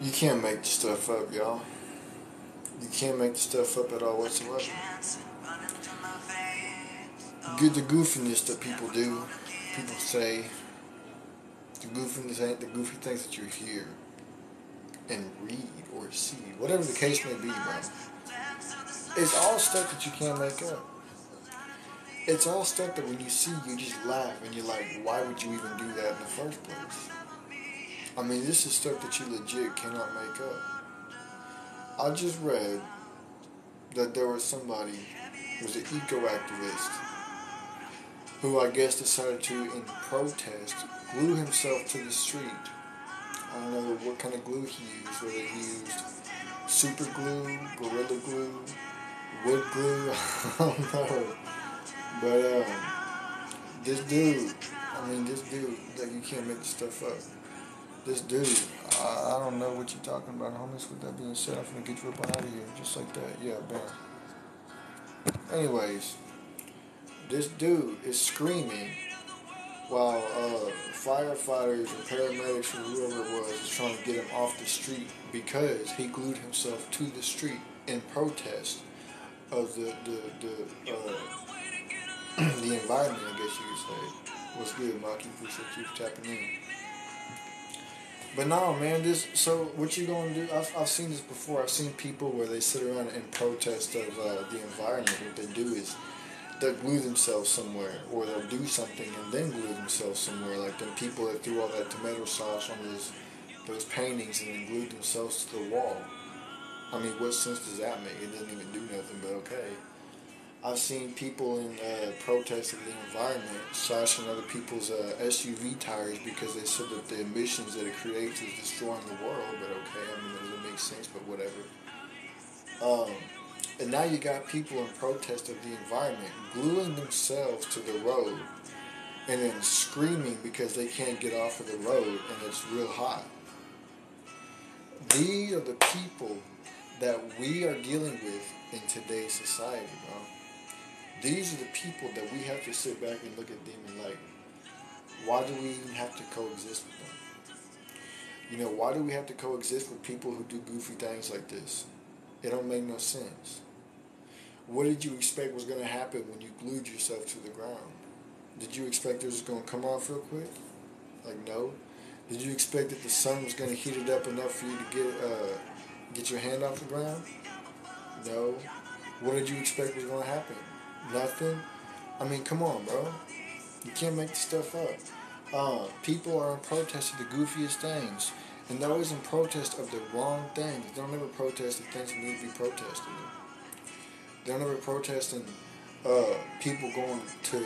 You can't make the stuff up, y'all. You can't make the stuff up at all whatsoever. The goofiness that people do, people say, the goofiness ain't the goofy things that you hear and read or see, whatever the case may be, bro. It's all stuff that you can't make up. It's all stuff that when you see, you just laugh and you're like, why would you even do that in the first place? I mean, this is stuff that you legit cannot make up. I just read that there was somebody who was an eco-activist who I guess decided to, in protest, glue himself to the street. I don't know what kind of glue he used, whether he used super glue, gorilla glue, wood glue, I don't know. But this dude, like you can't make this stuff up. This dude, I don't know what you're talking about, homies. With that being said, I'm gonna get you up out of here, just like that. Yeah, bam. Anyways, this dude is screaming while firefighters or paramedics or whoever it was is trying to get him off the street because he glued himself to the street in protest of the environment, I guess you could say. What's good, Maki? Appreciate you tapping in. But no, man, so what you gonna do? I've seen this before. I've seen people where they sit around in protest of the environment. What they do is they'll glue themselves somewhere, or they'll do something and then glue themselves somewhere. Like them people that threw all that tomato sauce on those paintings and then glued themselves to the wall. I mean, what sense does that make? It doesn't even do nothing, but okay. I've seen people in protest of the environment slashing other people's SUV tires because they said that the emissions that it creates is destroying the world. But okay, I mean, it doesn't make sense, but whatever. And now you got people in protest of the environment gluing themselves to the road and then screaming because they can't get off of the road and it's real hot. These are the people that we are dealing with in today's society, bro. These are the people that we have to sit back and look at them and like, why do we even have to coexist with them? You know, why do we have to coexist with people who do goofy things like this? It don't make no sense. What did you expect was going to happen when you glued yourself to the ground? Did you expect it was going to come off real quick? Like, no. Did you expect that the sun was going to heat it up enough for you to get your hand off the ground? No. What did you expect was going to happen? Nothing. I mean, come on, bro. You can't make this stuff up. People are in protest of the goofiest things. And they're always in protest of the wrong things. They don't ever protest the things that need to be protested. They don't ever protest people going to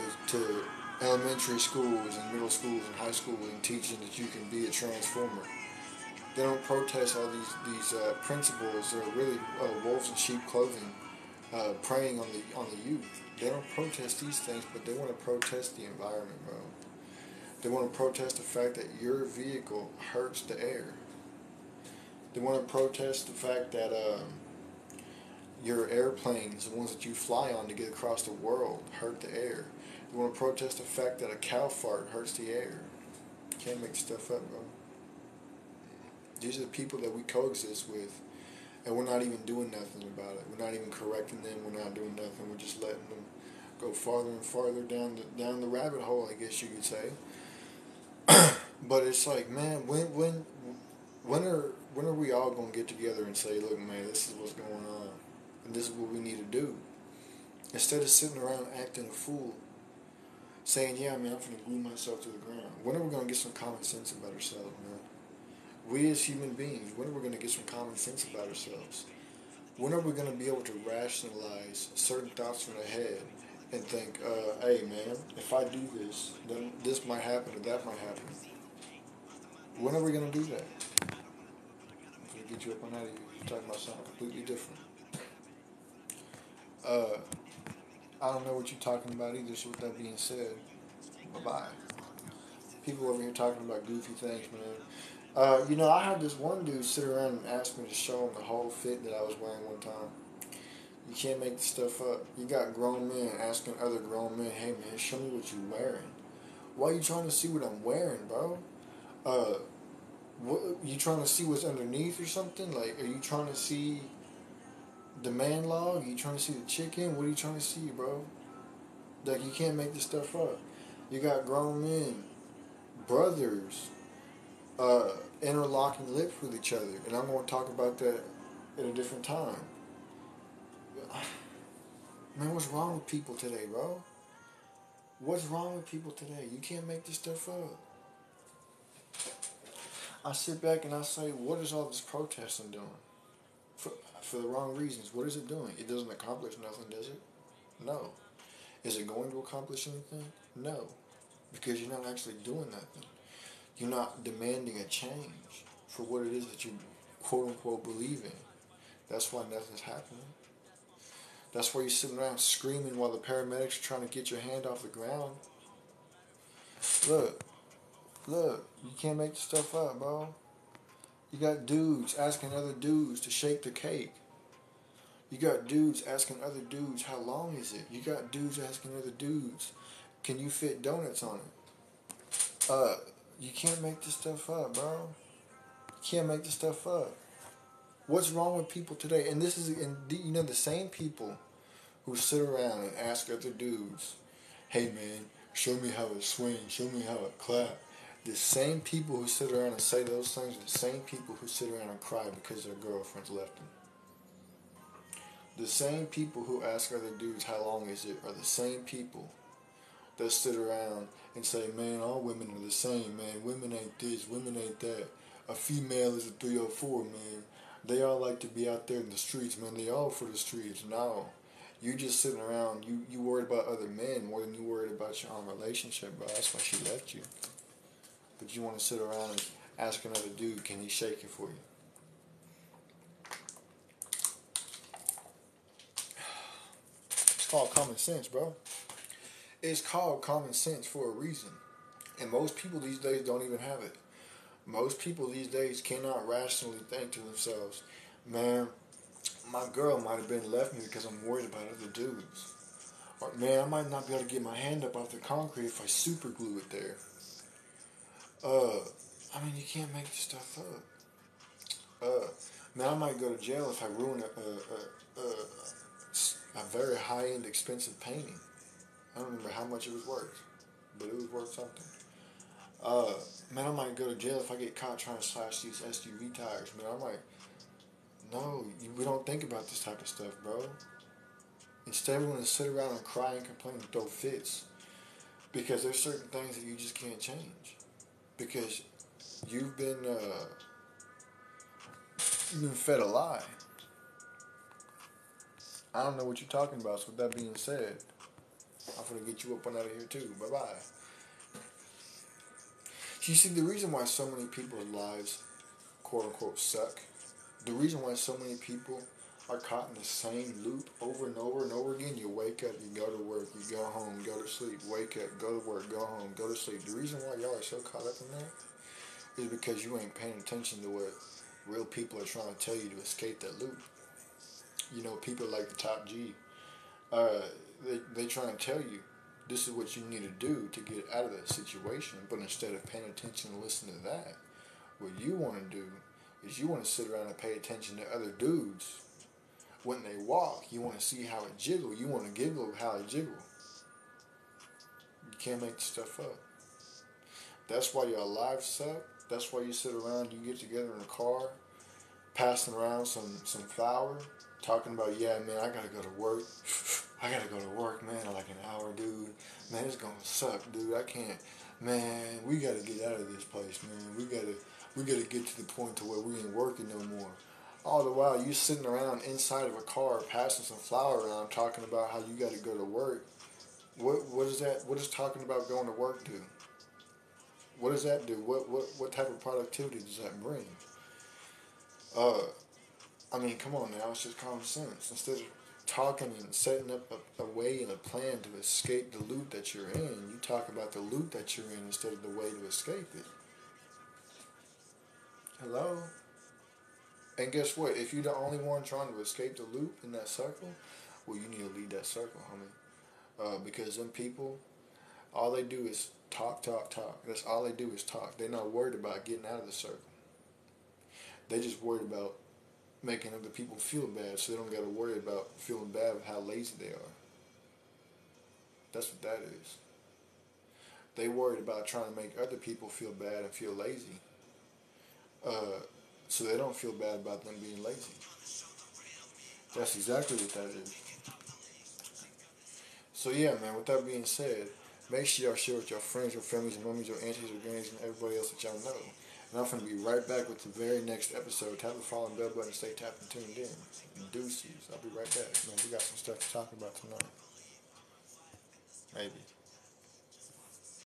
elementary schools and middle schools and high school and teaching that you can be a transformer. They don't protest all these principles that are really wolves in sheep clothing, preying on the youth. They don't protest these things, but they want to protest the environment, bro. They want to protest the fact that your vehicle hurts the air. They want to protest the fact that your airplanes, the ones that you fly on to get across the world, hurt the air. They want to protest the fact that a cow fart hurts the air. You can't make stuff up, bro. These are the people that we coexist with, and we're not even doing nothing about it. We're not even correcting them. We're not doing nothing. We're just letting them go farther and farther down the rabbit hole, I guess you could say. But it's like, man, when are we all gonna get together and say, look, man, this is what's going on, and this is what we need to do, instead of sitting around acting a fool, saying, yeah, man, I'm gonna glue myself to the ground. When are we gonna get some common sense about ourselves, man? We as human beings, when are we gonna get some common sense about ourselves? When are we gonna be able to rationalize certain thoughts from the head and think, hey, man, if I do this, then this might happen or that might happen? When are we going to do that? I'm going to get you up on that. You're talking about something completely different. I don't know what you're talking about either, so with that being said, bye-bye. People over here talking about goofy things, man. I had this one dude sit around and ask me to show him the whole fit that I was wearing one time. You can't make this stuff up. You got grown men asking other grown men, hey, man, show me what you're wearing. Why are you trying to see what I'm wearing, bro? What, you trying to see what's underneath or something? Like, are you trying to see the man log? Are you trying to see the chicken? What are you trying to see, bro? Like, you can't make this stuff up. You got grown men, brothers, uh, interlocking lips with each other, and I'm going to talk about that at a different time. Man, what's wrong with people today, bro? What's wrong with people today? You can't make this stuff up. I sit back and I say, what is all this protesting doing? For, for the wrong reasons. What is it doing? It doesn't accomplish nothing, does it? No. Is it going to accomplish anything? No. Because you're not actually doing nothing. You're not demanding a change for what it is that you quote unquote believe in. That's why nothing's happening. That's why you're sitting around screaming while the paramedics are trying to get your hand off the ground. Look, look, you can't make this stuff up, bro. You got dudes asking other dudes to shake the cake. You got dudes asking other dudes, how long is it? You got dudes asking other dudes, can you fit donuts on it? You can't make this stuff up, bro. You can't make this stuff up. What's wrong with people today? And this is, and you know, the same people who sit around and ask other dudes, hey man, show me how it swings, show me how it clap. The same people who sit around and say those things are the same people who sit around and cry because their girlfriends left them. The same people who ask other dudes how long is it are the same people that sit around and say, man, all women are the same, man. Women ain't this, women ain't that. A female is a 304, man. They all like to be out there in the streets, man. They all for the streets. No. You just sitting around, you worried about other men more than you worried about your own relationship, bro. That's why she left you. But you want to sit around and ask another dude, can he shake it for you? It's called common sense, bro. It's called common sense for a reason. And most people these days don't even have it. Most people these days cannot rationally think to themselves, man, my girl might have been left me because I'm worried about other dudes. Or, man, I might not be able to get my hand up off the concrete if I super glue it there. I mean, you can't make this stuff up. Man, I might go to jail if I ruin a very high-end expensive painting. I don't remember how much it was worth, but it was worth something. Uh, man, I might go to jail if I get caught trying to slash these SUV tires. Man, I might. No, we don't think about this type of stuff, bro. Instead, we want to sit around and cry and complain and throw fits because there's certain things that you just can't change because you've been uh, you've been fed a lie. I don't know what you're talking about. So with that being said, I'm gonna get you up and out of here too. Bye bye. You see, the reason why so many people's lives, quote unquote, suck, the reason why so many people are caught in the same loop over and over and over again, you wake up, you go to work, you go home, go to sleep, wake up, go to work, go home, go to sleep. The reason why y'all are so caught up in that is because you ain't paying attention to what real people are trying to tell you to escape that loop. You know, people like the top G, uh, they try to tell you this is what you need to do to get out of that situation, but instead of paying attention and listening to that, what you want to do is you want to sit around and pay attention to other dudes. When they walk, you want to see how it jiggle. You want to giggle how it jiggle. You can't make this stuff up. That's why your lives suck. That's why you sit around, you get together in a car, passing around some flour, talking about, yeah, man, I gotta go to work. I gotta go to work, man, in like an hour, dude. Man, it's gonna suck, dude. I can't. Man, we gotta get out of this place, man. We gotta get to the point to where we ain't working no more. All the while you sitting around inside of a car, passing some flour around, talking about how you gotta go to work. What is that? What is talking about going to work do? What does that do? What type of productivity does that bring? Uh, I mean, come on now, it's just common sense. Instead of talking and setting up a way and a plan to escape the loop that you're in, you talk about the loop that you're in instead of the way to escape it. Hello? And guess what? If you're the only one trying to escape the loop in that circle, well, you need to leave that circle, homie. Because them people, all they do is talk, talk, talk. That's all they do is talk. They're not worried about getting out of the circle. They just worried about making other people feel bad, so they don't got to worry about feeling bad with how lazy they are. That's what that is. They worried about trying to make other people feel bad and feel lazy, uh, so they don't feel bad about them being lazy. That's exactly what that is. So yeah, man. With that being said, make sure y'all share with your friends, your families, your mummies, your aunties, your grannies, and everybody else that y'all know. And I'm gonna be right back with the very next episode. Tap the follow and bell button. Stay tapped and tuned in. Deuces. I'll be right back. Man, we got some stuff to talk about tonight. Maybe.